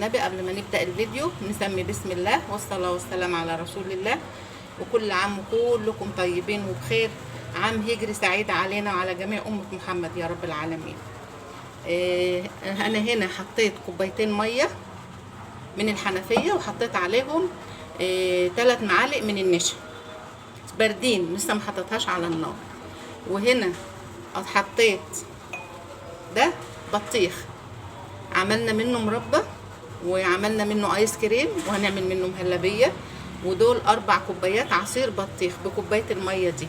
النبي قبل ما نبدأ الفيديو نسمي بسم الله والصلاة والسلام على رسول الله. وكل عام وكلكم طيبين وبخير. عام هجري سعيد علينا وعلى جميع أمة محمد يا رب العالمين. أنا هنا حطيت كوبايتين مية من الحنفية وحطيت عليهم 3 معالق من النشا باردين، لسه ما حطيتهاش على النار. وهنا حطيت ده بطيخ عملنا منه مربى وعملنا منه ايس كريم وهنعمل منه مهلبيه. ودول 4 كوبايات عصير بطيخ بكوبايه الميه دي.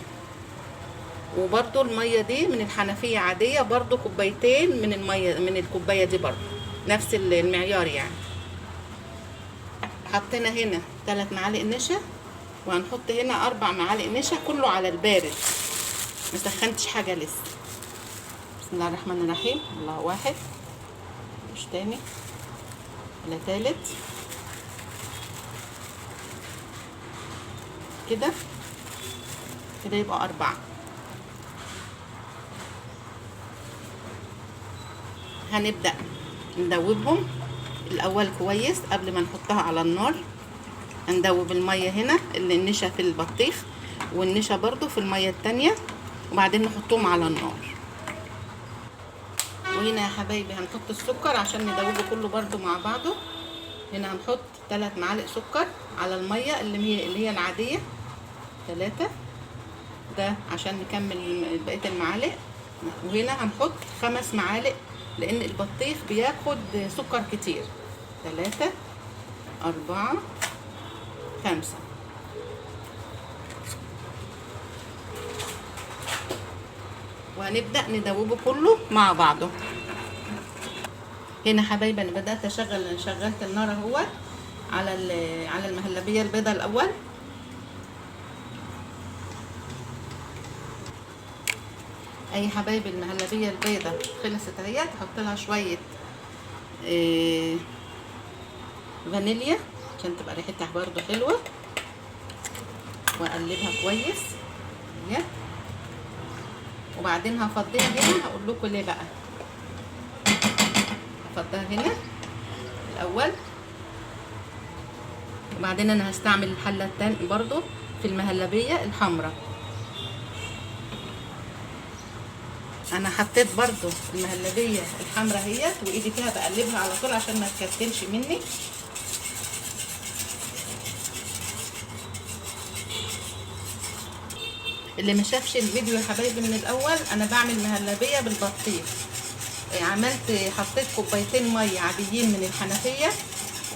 وبرده الميه دي من الحنفيه عاديه، برده كوبايتين من الميه من الكوبايه دي برده نفس المعيار يعني. حطينا هنا 3 معالق نشا وهنحط هنا 4 معالق نشا، كله على البارد، ما سخنتش حاجه لسه. بسم الله الرحمن الرحيم. الله واحد، مش تاني ولا تالت كده يبقى 4. هنبدأ ندوبهم الأول كويس قبل ما نحطها على النار. هندوب المية هنا اللي النشا في البطيخ والنشا برضو في المية التانية، وبعدين نحطهم على النار. وهنا يا حبايبي هنحط السكر عشان ندوبه كله برضو مع بعضه. هنا هنحط 3 معالق سكر على المية اللي هي العادية 3 ده عشان نكمل بقية المعالق. وهنا هنحط 5 معالق لان البطيخ بياخد سكر كتير. 3 4 5. وهنبدأ ندوبه كله مع بعضه. هنا حبايبي انا بدأت شغلت النار اهو على المهلبية البيضة الاول. اي حبايبي المهلبية البيضة خلصت اهيت، هحط لها شوية فانيليا عشان تبقى ريحتها برضو حلوة، واقلبها كويس اهيت. وبعدين هفضيها هنا، هقول لكم ليه بقى. هفضيها هنا الاول، وبعدين انا هستعمل الحله التانية برضو في المهلبيه الحمراء. انا حطيت برضو المهلبيه الحمراء اهيت، وايدي فيها بقلبها على طول عشان ما تكتلش مني. اللي ما شافش الفيديو يا حبايبي من الاول، انا بعمل مهلبيه بالبطيخ. حطيت كوبايتين ميه عاديين من الحنفيه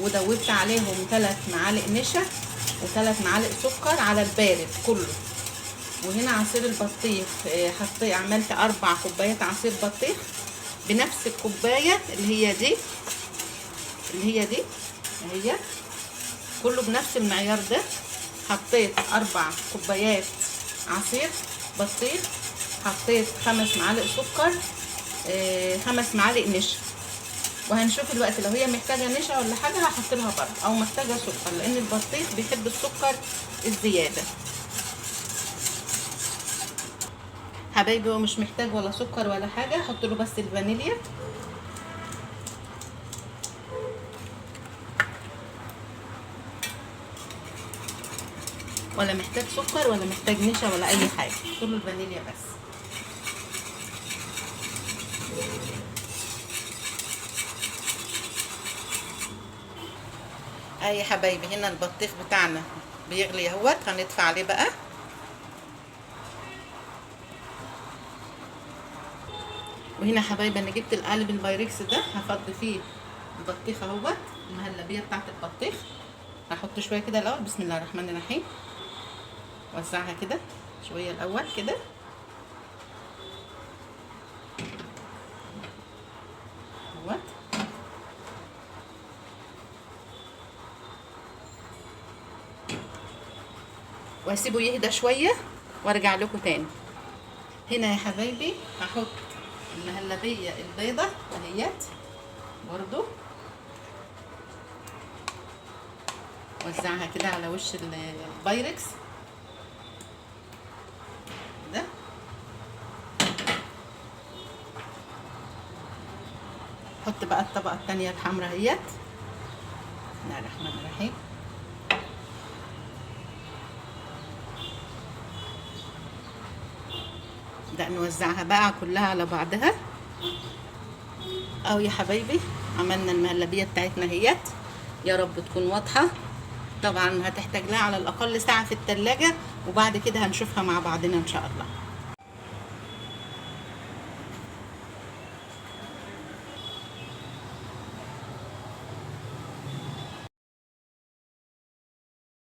ودوبت عليهم 3 معالق نشا و3 معالق سكر على البارد كله. وهنا عصير البطيخ عملت 4 كوبايات عصير بطيخ بنفس الكوبايه اللي هي دي اهي، كله بنفس المعيار ده. حطيت 4 كوبايات عصير بطيخ، حطيت 5 معالق سكر، 5 معالق نشا. وهنشوف دلوقتي لو هي محتاجه نشا ولا حاجه هحط لها برضه، او محتاجه سكر، لان البطيخ بيحب السكر الزياده. حبايبي هو مش محتاج ولا سكر ولا حاجه، هحط له بس الفانيليا. ولا محتاج سكر ولا محتاج نشا ولا اي حاجه، حط له الفانيليا بس. اي حبايبي هنا البطيخ بتاعنا بيغلي اهوت، هنطفي عليه بقى. وهنا حبايبي انا جبت القالب البايركس ده، هفضي فيه البطيخ اهوت، المهلبيه بتاعت البطيخ. هحط شويه كده الاول، بسم الله الرحمن الرحيم. وزعها كده شويه الاول كده اهوت. واسيبه يهدى شويه وارجع لكم تاني. هنا يا حبايبي هحط المهلبيه البيضه اهيت برضو، وزعها كده على وش البايركس ده. حط بقى الطبقه التانية الحمراء اهيت، بسم الله الرحمن الرحيم. نبدأ نوزعها بقى كلها على بعضها. اهو يا حبايبي عملنا المهلبية بتاعتنا اهيت، يا رب تكون واضحة. طبعا هتحتاج لها على الاقل ساعة في التلاجة، وبعد كده هنشوفها مع بعضنا ان شاء الله.